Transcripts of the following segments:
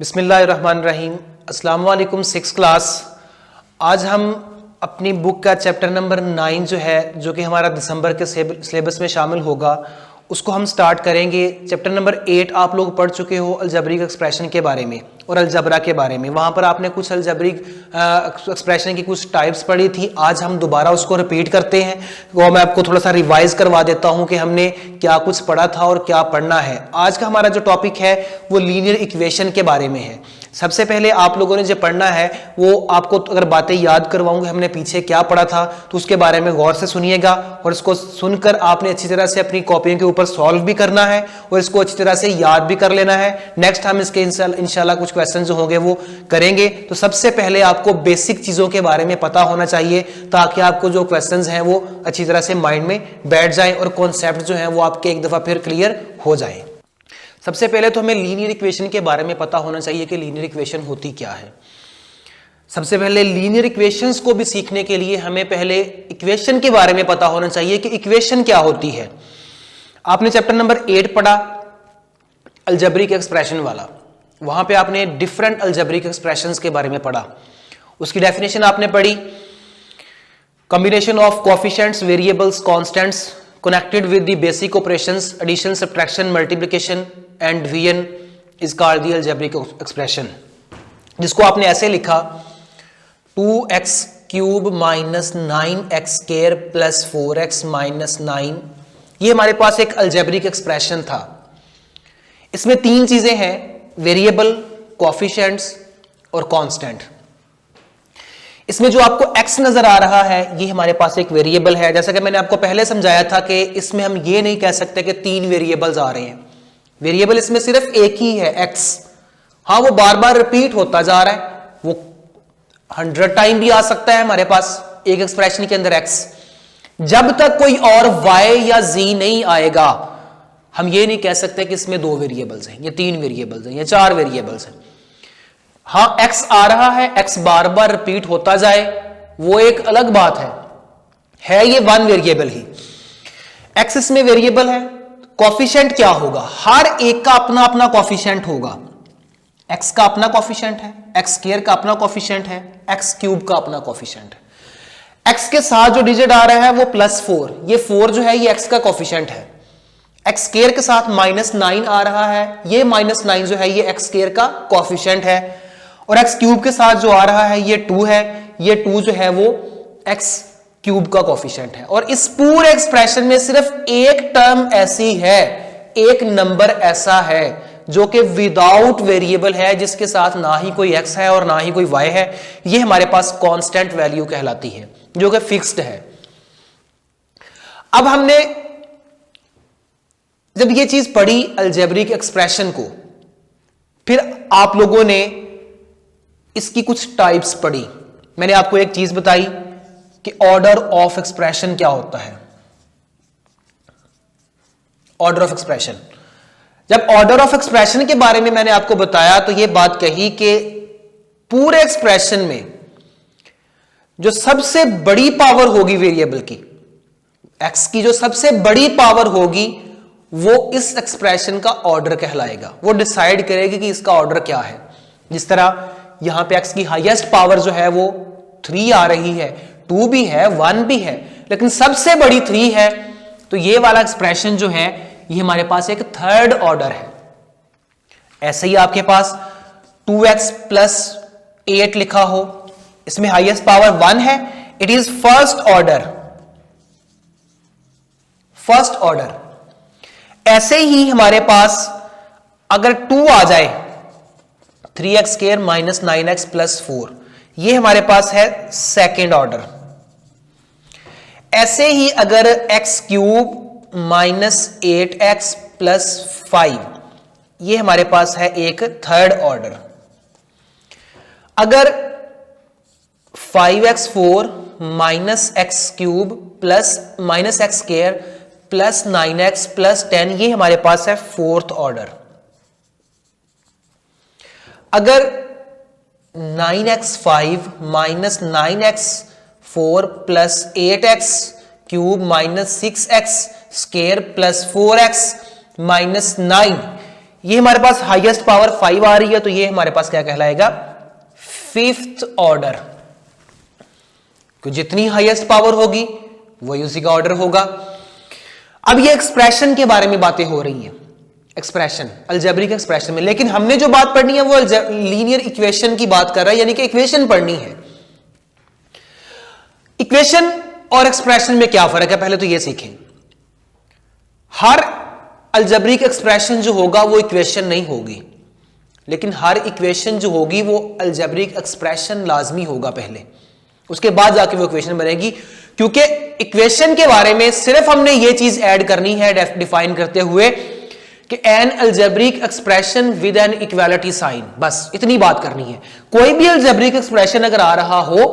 बिस्मिल्लाहिर्रहमानिर्रहीम। अस्सलाम वालेकुम। 6 क्लास। आज हम अपनी बुक का चैप्टर नंबर 9 जो है, जो कि हमारा दिसंबर के सिलेबस में शामिल होगा, उसको हम स्टार्ट करेंगे। चैप्टर नंबर 8 आप लोग पढ़ चुके हो अलजबरिक एक्सप्रेशन के बारे में और अलजबरा के बारे में। वहाँ पर आपने कुछ अलजबरिक एक्सप्रेशन की कुछ टाइप्स पढ़ी थी। आज हम दोबारा उसको रिपीट करते हैं। वो मैं आपको थोड़ा सा रिवाइज करवा देता हूँ कि हमने क्या कुछ पढ़ा था और क्या पढ़ना है। आज का हमारा जो टॉपिक है वो लीनियर इक्वेशन के बारे में है। सबसे पहले आप लोगों ने जो पढ़ना है वो आपको अगर बातें याद करवाऊंगे हमने पीछे क्या पढ़ा था तो उसके बारे में गौर से सुनिएगा और इसको सुनकर आपने अच्छी तरह से अपनी कॉपियों के ऊपर सॉल्व भी करना है और इसको अच्छी तरह से याद भी कर लेना है। नेक्स्ट हम इसके इंशाल्लाह कुछ क्वेश्चन जो होंगे वो करेंगे। तो सबसे पहले आपको बेसिक चीजों के बारे में पता होना चाहिए ताकि आपको जो क्वेश्चंस हैं वो अच्छी तरह से माइंड में बैठ जाए और कॉन्सेप्ट जो है वो आपके एक दफा फिर क्लियर हो जाए। सबसे पहले तो हमें लीनियर इक्वेशन के बारे में पता होना चाहिए कि लीनियर इक्वेशन होती क्या है। सबसे पहले लीनियर इक्वेशंस को भी सीखने के लिए हमें पहले इक्वेशन के बारे में पता होना चाहिए कि इक्वेशन क्या होती है। आपने चैप्टर नंबर 8 पढ़ा अलजबरिक एक्सप्रेशन वाला, वहां पे आपने डिफरेंट अलजबरिक एक्सप्रेशंस के बारे में पढ़ा। उसकी डेफिनेशन आपने पढ़ी, combination of coefficients, variables, constants connected with the basic operations addition, subtraction, multiplication and division is called the algebraic expression, जिसको आपने ऐसे लिखा 2x cube minus 9x square plus 4x minus 9। ये हमारे पास एक अलजेब्रिक एक्सप्रेशन था। इसमें तीन चीजें हैं, वेरिएबल, कोएफिशिएंट्स और कांस्टेंट। इसमें जो आपको x नजर आ रहा है ये हमारे पास एक वेरिएबल है। जैसा कि मैंने आपको पहले समझाया था कि इसमें हम ये नहीं कह सकते कि तीन वेरिएबल्स आ रहे हैं। वेरिएबल इसमें सिर्फ एक ही है, x। हाँ, वो बार बार रिपीट होता जा रहा है, वो 100 टाइम भी आ सकता है हमारे पास एक एक्सप्रेशन के अंदर x। जब तक कोई और y या z नहीं आएगा हम ये नहीं कह सकते कि इसमें 2 वेरिएबल्स हैं, ये 3 वेरिएबल्स हैं, ये 4 वेरिएबल्स हैं। हाँ, x आ रहा है, x बार बार रिपीट होता जाए वो एक अलग बात है ये 1 वेरिएबल ही। x इसमें वेरिएबल है। कोएफिशिएंट क्या होगा? हर एक का अपना अपना कोएफिशिएंट होगा। x का अपना कोएफिशिएंट है, x स्क्वायर का अपना कोएफिशिएंट है, x क्यूब का अपना कोएफिशिएंट है। x के साथ जो डिजिट आ रहा है वो +4, ये 4 जो है ये x का कोएफिशिएंट है। x स्क्वायर के साथ -9 आ रहा है, ये -9 जो है ये x स्क्वायर का कोएफिशिएंट है। और x क्यूब के साथ जो आ रहा है ये 2 है, ये 2 जो है वो x क्यूब का कोएफिशिएंट है। और इस पूरे एक्सप्रेशन में सिर्फ एक टर्म ऐसी है, एक नंबर ऐसा है जो कि विदाउट वेरिएबल है, जिसके साथ ना ही कोई x है और ना ही कोई y है। ये हमारे पास कांस्टेंट वैल्यू कहलाती है जो कि फिक्स्ड है। अब हमने जब ये चीज पढ़ी अलजेब्रिक एक्सप्रेशन को, फिर आप लोगों ने इसकी कुछ टाइप्स पढ़ी। मैंने आपको एक चीज बताई कि ऑर्डर ऑफ एक्सप्रेशन क्या होता है। ऑर्डर ऑफ एक्सप्रेशन, जब ऑर्डर ऑफ एक्सप्रेशन के बारे में मैंने आपको बताया तो यह बात कही कि पूरे एक्सप्रेशन में जो सबसे बड़ी पावर होगी वेरिएबल की, x की जो सबसे बड़ी पावर होगी वो इस एक्सप्रेशन का ऑर्डर कहलाएगा। वो डिसाइड करेगी कि इसका ऑर्डर क्या है। जिस तरह यहां पे x की हाईएस्ट पावर जो है वो 3 आ रही है, 2 भी है, 1 भी है, लेकिन सबसे बड़ी 3 है। तो ये वाला एक्सप्रेशन जो है ये हमारे पास एक थर्ड ऑर्डर है। ऐसे ही आपके पास 2x प्लस 8 लिखा हो, इसमें हाईएस्ट पावर 1 है, it is first order. First order. ऐसे ही हमारे पास अगर 2 आ जाए, 3x square minus 9x plus 4, ये हमारे पास है सेकेंड ऑर्डर। ऐसे ही अगर x cube minus 8x plus 5, ये हमारे पास है एक थर्ड ऑर्डर। अगर 5x4 minus x cube plus minus x square plus 9x plus 10, ये हमारे पास है फोर्थ ऑर्डर। अगर 9x5 minus 9x4 plus 8x cube minus 6x square plus 4x minus 9, ये हमारे पास हाईएस्ट पावर 5 आ रही है, तो ये हमारे पास क्या कहलाएगा, फिफ्थ ऑर्डर। तो जितनी हाईएस्ट पावर होगी वही उसी का ऑर्डर होगा। अब ये एक्सप्रेशन के बारे में बातें हो रही हैं, एक्सप्रेशन, अलजेब्रिक एक्सप्रेशन में, लेकिन हमने जो बात पढ़नी है वो लीनियर इक्वेशन की बात कर रहा है, यानी कि इक्वेशन पढ़नी है। इक्वेशन और एक्सप्रेशन में क्या फर्क है, पहले तो ये सीखें। हर अलजेब्रिक एक्सप्रेशन जो होगा वो इक्वेशन नहीं होगी, लेकिन हर इक्वेशन जो होगी वो अलजेब्रिक एक्सप्रेशन लाजमी होगा पहले, उसके बाद जाके वो इक्वेशन बनेगी। क्योंकि इक्वेशन के बारे में सिर्फ हमने ये चीज ऐड करनी है डिफाइन करते हुए कि an algebraic expression with an equality sign, बस इतनी बात करनी है। कोई भी अलजेब्रिक एक्सप्रेशन अगर आ रहा हो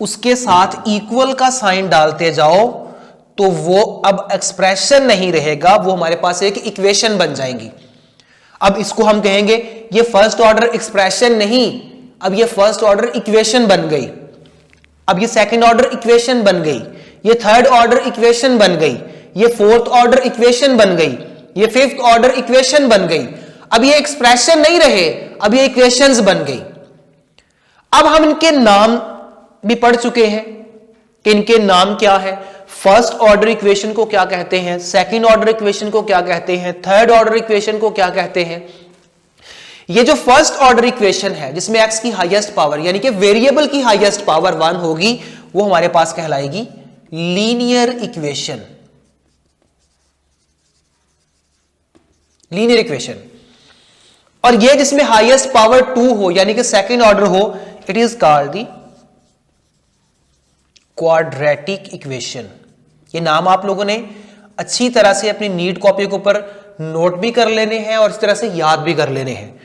उसके साथ इक्वल का साइन डालते जाओ तो वो अब एक्सप्रेशन नहीं रहेगा, वो हमारे पास एक इक्वेशन बन जाएंगी। अब इसको हम कहेंगे ये फर्स्ट ऑर्डर एक्सप्रेशन नहीं, अब ये फर्स्ट ऑर्डर इक्वेशन बन गई, अब ये सेकंड ऑर्डर इक्वेशन बन गई, ये थर्ड ऑर्डर इक्वेशन बन गई, ये फोर्थ ऑर्डर इक्वेशन बन गई, ये फिफ्थ ऑर्डर इक्वेशन बन गई। अब ये एक्सप्रेशन नहीं रहे, अब ये इक्वेशंस बन गई। अब हम इनके नाम भी पढ़ चुके हैं कि इनके नाम क्या है, फर्स्ट ऑर्डर इक्वेशन को क्या कहते हैं, सेकंड ऑर्डर इक्वेशन को क्या कहते हैं, थर्ड ऑर्डर इक्वेशन को क्या कहते हैं। ये जो फर्स्ट ऑर्डर इक्वेशन है जिसमें x की हाईएस्ट पावर यानी कि वेरिएबल की हाईएस्ट पावर 1 होगी, वो हमारे पास कहलाएगी लीनियर इक्वेशन, लीनियर इक्वेशन। और ये जिसमें हाईएस्ट पावर 2 हो यानी कि सेकंड ऑर्डर हो, it is called the quadratic equation. ये नाम आप लोगों ने अच्छी तरह से अपनी नीट कॉपी के ऊपर नोट भी कर लेने हैं और इस तरह से याद भी कर लेने हैं।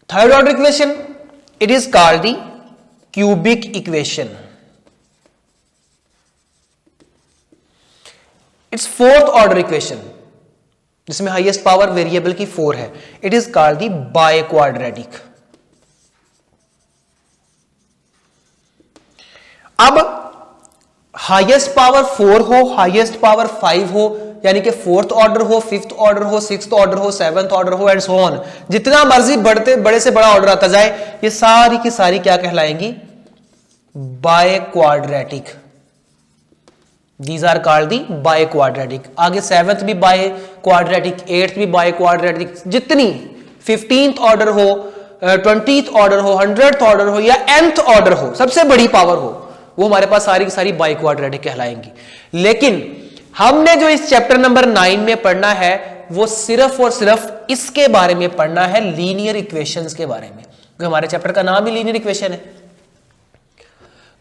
Third order equation, it is called the cubic equation. It's fourth order equation जिसमें हाईएस्ट पावर वेरिएबल की 4 है, it is called the by quadratic. अब हाईएस्ट पावर 4 हो, हाईएस्ट पावर 5 हो, यानी कि फोर्थ ऑर्डर हो, फिफ्थ ऑर्डर हो, सिक्स्थ ऑर्डर हो, सेवंथ ऑर्डर हो एंड सो ऑन, जितना मर्जी बड़े से बड़ा ऑर्डर आता जाए, ये सारी की सारी क्या कहलाएंगी, biquadratic. These are called the biquadratic. आगे सेवंथ भी बाय क्वाड्रेटिक, एट्थ भी बाय क्वाड्रेटिक, जितनी 15th ऑर्डर हो, 20th ऑर्डर हो, 100th ऑर्डर हो या nth ऑर्डर हो, सबसे बड़ी पावर हो, वो हमारे पास सारी की सारी बाय क्वाड्रेटिक कहलाएंगी। लेकिन हमने जो इस चैप्टर नंबर 9 में पढ़ना है वो सिर्फ और सिर्फ इसके बारे में पढ़ना है, लीनियर इक्वेशंस के बारे में, क्योंकि हमारे चैप्टर का नाम ही लीनियर इक्वेशन है।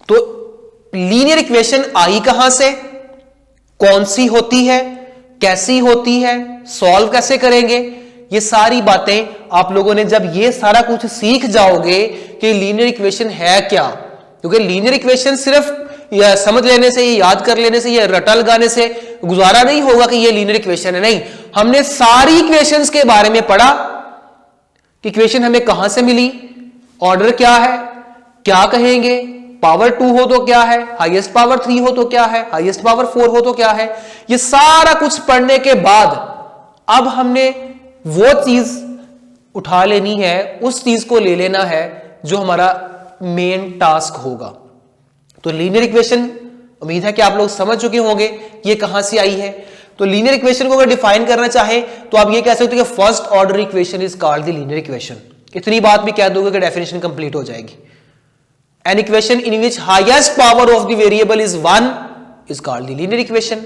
तो लीनियर इक्वेशन आई कहां से, कौन सी होती है, कैसी होती है, सॉल्व कैसे करेंगे, ये सारी बातें आप लोगों ने जब ये सारा कुछ सीख जाओगे कि लीनियर इक्वेशन है क्या, क्योंकि लीनियर इक्वेशन सिर्फ या समझ लेने से, याद कर लेने से या रटा लगाने से गुजारा नहीं होगा कि ये लीनियर इक्वेशन है। नहीं, हमने सारी इक्वेशंस के बारे में पढ़ा कि इक्वेशन हमें कहां से मिली, ऑर्डर क्या है, क्या कहेंगे, पावर 2 हो तो क्या है, हाईएस्ट पावर 3 हो तो क्या है, हाईएस्ट पावर 4 हो तो क्या है। ये सारा कुछ पढ़ने के बाद अब हमने वो चीज उठा लेनी है, उस चीज को ले लेना है जो हमारा मेन टास्क होगा। तो लीनियर इक्वेशन उम्मीद है कि आप लोग समझ चुके होंगे ये कहां से आई है। तो लीनियर इक्वेशन को अगर डिफाइन करना चाहे तो आप ये कह सकते हो कि first order equation is called the linear equation. इतनी बात भी कह दोगे कि डेफिनेशन कंप्लीट हो जाएगी। An equation in which highest power of the variable is 1 is called the linear equation.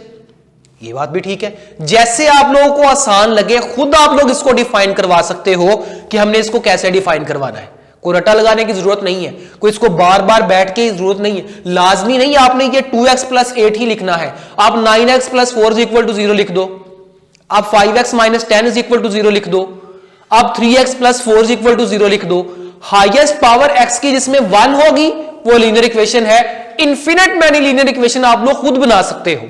ये बात भी ठीक है। जैसे आप लोगों को आसान लगे खुद आप लोग इसको डिफाइन करवा सकते हो कि हमने इसको कैसे डिफाइन करवाना है। कोई रटा लगाने की जरूरत नहीं है, कोई इसको बार बार बैठ के जरूरत नहीं है। लाजमी नहीं आपने ये 2x + 8 ही लिखना है, आप 9x + 4 = 0 लिख दो, आप 5x - 10 = 0 लिख दो, आप 3x + 4 = 0 लिख दो। हाईएस्ट पावर x की जिसमें 1 होगी वो लीनियर इक्वेशन है। इन्फिनिट मैनी लीनियर इक्वेशन आप लोग खुद बना सकते हो।